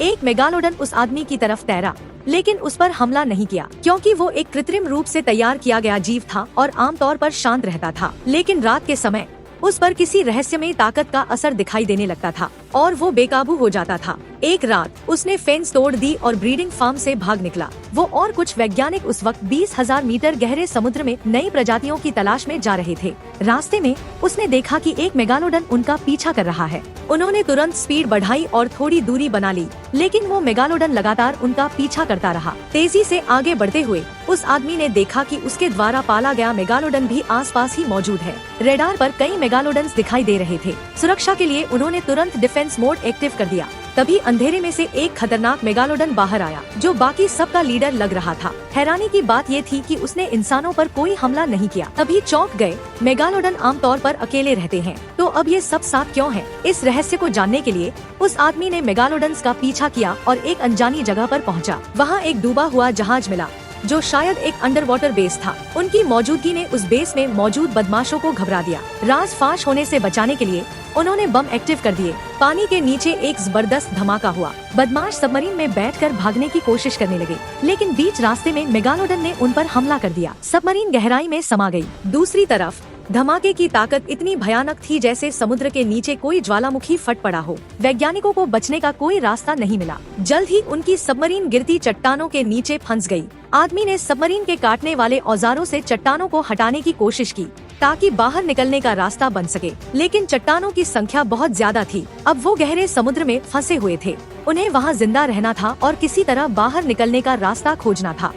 एक मेगालोडन उस आदमी की तरफ तैरा, लेकिन उस पर हमला नहीं किया क्योंकि वो एक कृत्रिम रूप से तैयार किया गया जीव था और आमतौर पर शांत रहता था। लेकिन रात के समय उस पर किसी रहस्यमयी ताकत का असर दिखाई देने लगता था और वो बेकाबू हो जाता था। एक रात उसने फेंस तोड़ दी और ब्रीडिंग फार्म से भाग निकला। वो और कुछ वैज्ञानिक उस वक्त 20,000 मीटर गहरे समुद्र में नई प्रजातियों की तलाश में जा रहे थे। रास्ते में उसने देखा कि एक मेगालोडन उनका पीछा कर रहा है। उन्होंने तुरंत स्पीड बढ़ाई और थोड़ी दूरी बना ली, लेकिन वो मेगालोडन लगातार उनका पीछा करता रहा। तेजी से आगे बढ़ते हुए उस आदमी ने देखा कि उसके द्वारा पाला गया मेगालोडन भी आसपास ही मौजूद है। रेडार पर कई मेगालोडन्स दिखाई दे रहे थे। सुरक्षा के लिए उन्होंने तुरंत डिफेंस मोड एक्टिव कर दिया। तभी अंधेरे में से एक खतरनाक मेगालोडन बाहर आया, जो बाकी सबका लीडर लग रहा था। हैरानी की बात ये थी कि उसने इंसानों पर कोई हमला नहीं किया। तभी चौंक गए। मेगालोडन आमतौर पर अकेले रहते हैं, तो अब ये सब साथ क्यों है? इस रहस्य को जानने के लिए उस आदमी ने मेगालोडन्स का पीछा किया और एक अनजानी जगह पर पहुंचा। वहाँ एक डूबा हुआ जहाज मिला, जो शायद एक अंडर वाटर बेस था। उनकी मौजूदगी ने उस बेस में मौजूद बदमाशों को घबरा दिया। राज फाश होने से बचाने के लिए उन्होंने बम एक्टिव कर दिए। पानी के नीचे एक जबरदस्त धमाका हुआ। बदमाश सबमरीन में बैठकर भागने की कोशिश करने लगे, लेकिन बीच रास्ते में मेगालोडन ने उन पर हमला कर दिया। सबमरीन गहराई में समा गई। दूसरी तरफ धमाके की ताकत इतनी भयानक थी जैसे समुद्र के नीचे कोई ज्वालामुखी फट पड़ा हो। वैज्ञानिकों को बचने का कोई रास्ता नहीं मिला। जल्द ही उनकी सबमरीन गिरती चट्टानों के नीचे फंस गई। आदमी ने सबमरीन के काटने वाले औजारों से चट्टानों को हटाने की कोशिश की ताकि बाहर निकलने का रास्ता बन सके, लेकिन चट्टानों की संख्या बहुत ज्यादा थी। अब वो गहरे समुद्र में फंसे हुए थे। उन्हें वहाँ जिंदा रहना था और किसी तरह बाहर निकलने का रास्ता खोजना था।